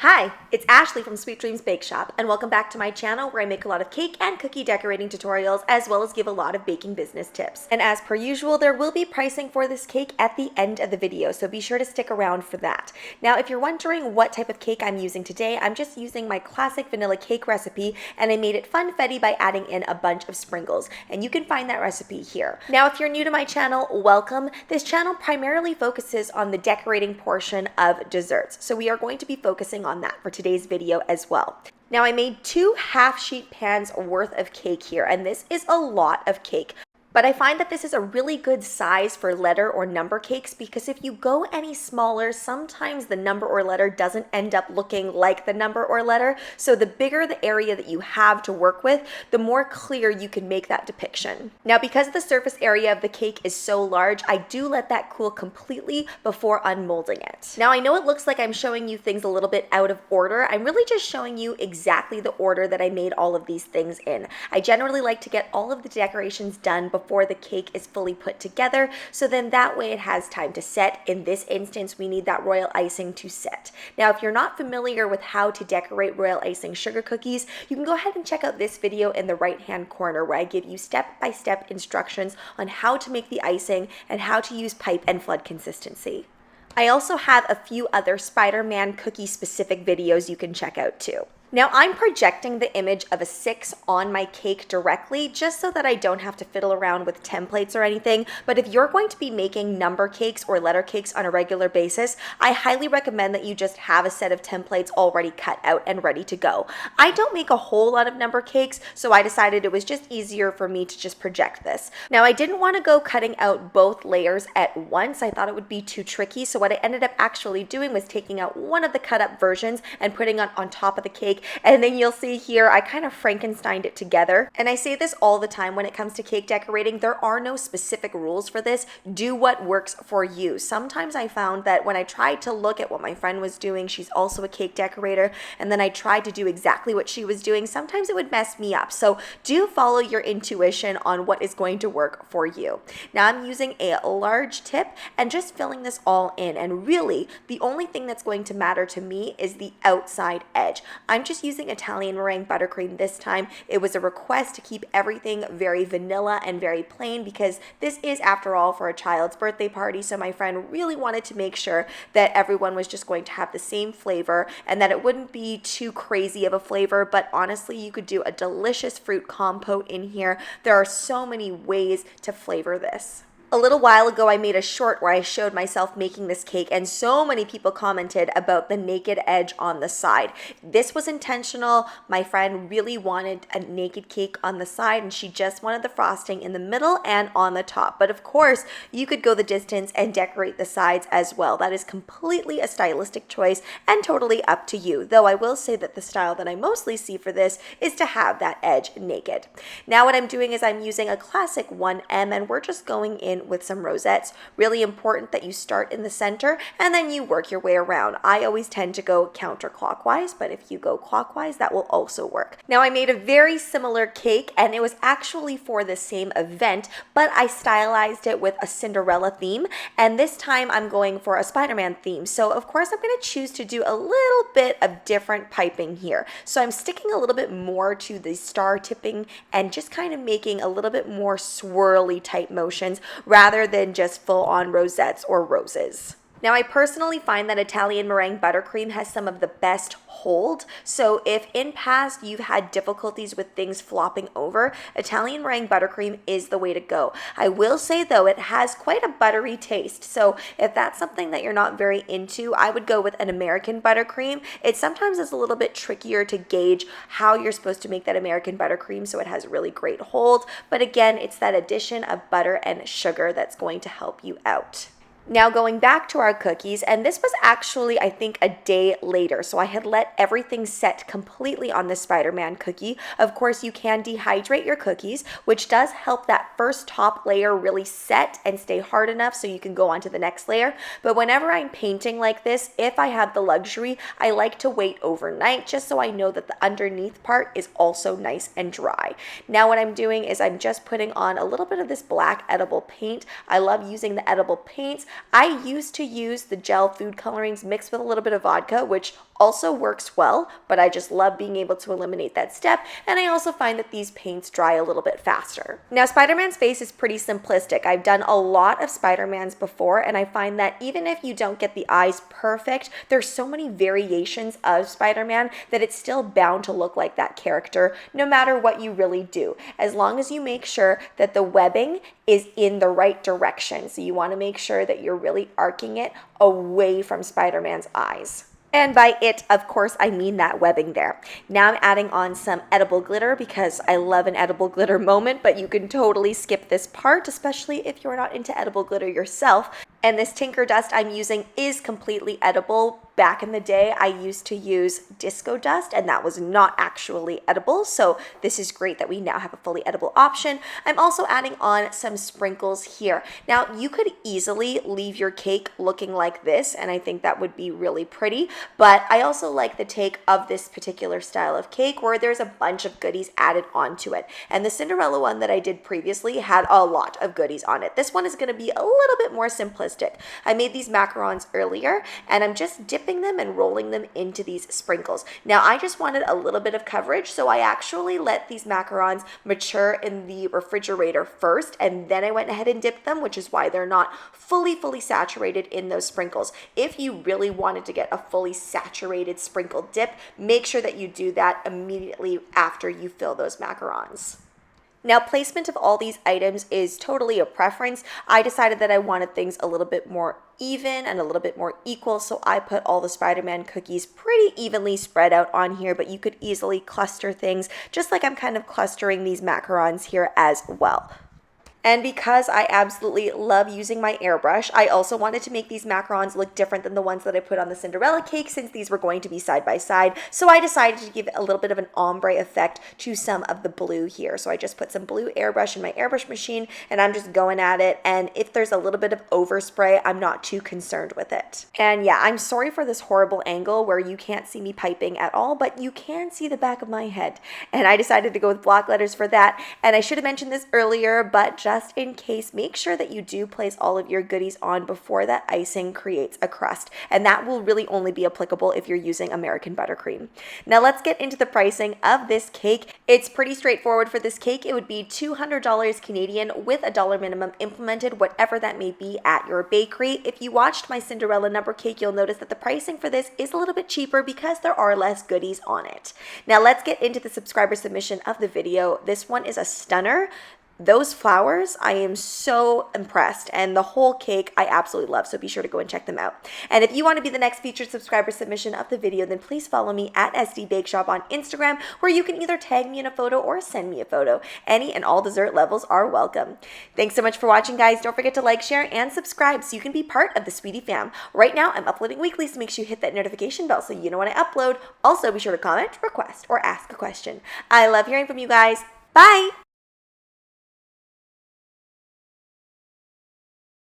Hi, it's Ashleigh from Sweet Dreams Bake Shop, and welcome back to my channel where I make a lot of cake and cookie decorating tutorials as well as give a lot of baking business tips. And as per usual, there will be pricing for this cake at the end of the video, so be sure to stick around for that. Now, if you're wondering what type of cake I'm using today, I'm just using my classic vanilla cake recipe, and I made it funfetti by adding in a bunch of sprinkles, and you can find that recipe here. Now, if you're new to my channel, welcome. This channel primarily focuses on the decorating portion of desserts, so we are going to be focusing on that for today's video as well. Now, I made 2 half-sheet pans worth of cake here, and this is a lot of cake. But I find that this is a really good size for letter or number cakes because if you go any smaller, sometimes the number or letter doesn't end up looking like the number or letter. So the bigger the area that you have to work with, the more clear you can make that depiction. Now, because the surface area of the cake is so large, I do let that cool completely before unmolding it. Now, I know it looks like I'm showing you things a little bit out of order. I'm really just showing you exactly the order that I made all of these things in. I generally like to get all of the decorations done before the cake is fully put together, so then that way it has time to set. In this instance, we need that royal icing to set. Now, if you're not familiar with how to decorate royal icing sugar cookies, you can go ahead and check out this video in the right-hand corner where I give you step-by-step instructions on how to make the icing and how to use pipe and flood consistency. I also have a few other Spider-Man cookie specific videos you can check out too. Now, I'm projecting the image of a 6 on my cake directly just so that I don't have to fiddle around with templates or anything, but if you're going to be making number cakes or letter cakes on a regular basis, I highly recommend that you just have a set of templates already cut out and ready to go. I don't make a whole lot of number cakes, so I decided it was just easier for me to just project this. Now, I didn't want to go cutting out both layers at once. I thought it would be too tricky, so what I ended up actually doing was taking out one of the cut up versions and putting it on top of the cake. And then you'll see here, I kind of Frankensteined it together. And I say this all the time when it comes to cake decorating, there are no specific rules for this. Do what works for you. Sometimes I found that when I tried to look at what my friend was doing, she's also a cake decorator, and then I tried to do exactly what she was doing, sometimes it would mess me up. So do follow your intuition on what is going to work for you. Now, I'm using a large tip and just filling this all in. And really, the only thing that's going to matter to me is the outside edge. I'm just using Italian meringue buttercream this time. It was a request to keep everything very vanilla and very plain because this is, after all, for a child's birthday party. So my friend really wanted to make sure that everyone was just going to have the same flavor and that it wouldn't be too crazy of a flavor. But honestly, you could do a delicious fruit compote in here. There are so many ways to flavor this. A little while ago, I made a short where I showed myself making this cake, and so many people commented about the naked edge on the side. This was intentional. My friend really wanted a naked cake on the side, and she just wanted the frosting in the middle and on the top. But of course, you could go the distance and decorate the sides as well. That is completely a stylistic choice and totally up to you. Though I will say that the style that I mostly see for this is to have that edge naked. Now what I'm doing is I'm using a classic 1M, and we're just going in with some rosettes. Really important that you start in the center and then you work your way around. I always tend to go counterclockwise, but if you go clockwise, that will also work. Now, I made a very similar cake, and it was actually for the same event, but I stylized it with a Cinderella theme, and this time I'm going for a Spider-Man theme. So of course, I'm going to choose to do a little bit of different piping here. So I'm sticking a little bit more to the star tipping and just kind of making a little bit more swirly type motions rather than just full-on rosettes or roses. Now, I personally find that Italian meringue buttercream has some of the best hold. So if in past you've had difficulties with things flopping over, Italian meringue buttercream is the way to go. I will say though, it has quite a buttery taste. So if that's something that you're not very into, I would go with an American buttercream. It sometimes is a little bit trickier to gauge how you're supposed to make that American buttercream so it has really great hold. But again, it's that addition of butter and sugar that's going to help you out. Now, going back to our cookies, and this was actually, I think, a day later, so I had let everything set completely on the Spider-Man cookie. Of course, you can dehydrate your cookies, which does help that first top layer really set and stay hard enough so you can go on to the next layer. But whenever I'm painting like this, if I have the luxury, I like to wait overnight just so I know that the underneath part is also nice and dry. Now, what I'm doing is I'm just putting on a little bit of this black edible paint. I love using the edible paints. I used to use the gel food colorings mixed with a little bit of vodka, which also works well, but I just love being able to eliminate that step, and I also find that these paints dry a little bit faster. Now, Spider-Man's face is pretty simplistic. I've done a lot of Spider-Mans before, and I find that even if you don't get the eyes perfect, there's so many variations of Spider-Man that it's still bound to look like that character no matter what you really do, as long as you make sure that the webbing is in the right direction. So you want to make sure that you're really arcing it away from Spider-Man's eyes. And by it, of course, I mean that webbing there. Now I'm adding on some edible glitter because I love an edible glitter moment, but you can totally skip this part, especially if you're not into edible glitter yourself. And this Tinker Dust I'm using is completely edible. Back in the day, I used to use disco dust, and that was not actually edible. So this is great that we now have a fully edible option. I'm also adding on some sprinkles here. Now, you could easily leave your cake looking like this, and I think that would be really pretty. But I also like the take of this particular style of cake where there's a bunch of goodies added onto it. And the Cinderella one that I did previously had a lot of goodies on it. This one is going to be a little bit more simplistic. I made these macarons earlier, and I'm just dipping them and rolling them into these sprinkles. Now, I just wanted a little bit of coverage, so I actually let these macarons mature in the refrigerator first, and then I went ahead and dipped them, which is why they're not fully saturated in those sprinkles. If you really wanted to get a fully saturated sprinkle dip, make sure that you do that immediately after you fill those macarons. Now, placement of all these items is totally a preference. I decided that I wanted things a little bit more even and a little bit more equal, so I put all the Spider-Man cookies pretty evenly spread out on here, but you could easily cluster things just like I'm kind of clustering these macarons here as well. And because I absolutely love using my airbrush, I also wanted to make these macarons look different than the ones that I put on the Cinderella cake since these were going to be side by side. So I decided to give it a little bit of an ombre effect to some of the blue here. So I just put some blue airbrush in my airbrush machine and I'm just going at it. And if there's a little bit of overspray, I'm not too concerned with it. And yeah, I'm sorry for this horrible angle where you can't see me piping at all, but you can see the back of my head. And I decided to go with block letters for that. And I should have mentioned this earlier, but just in case, make sure that you do place all of your goodies on before that icing creates a crust. And that will really only be applicable if you're using American buttercream. Now let's get into the pricing of this cake. It's pretty straightforward for this cake. It would be $200 Canadian with a dollar minimum implemented, whatever that may be at your bakery. If you watched my Cinderella number cake, you'll notice that the pricing for this is a little bit cheaper because there are less goodies on it. Now let's get into the subscriber submission of the video. This one is a stunner. Those flowers, I am so impressed, and the whole cake I absolutely love, so be sure to go and check them out. And if you want to be the next featured subscriber submission of the video, then please follow me at SD Bake Shop on Instagram, where you can either tag me in a photo or send me a photo. Any and all dessert levels are welcome. Thanks so much for watching, guys. Don't forget to like, share, and subscribe so you can be part of the Sweetie fam. Right now, I'm uploading weekly, so make sure you hit that notification bell so you know when I upload. Also, be sure to comment, request, or ask a question. I love hearing from you guys. Bye!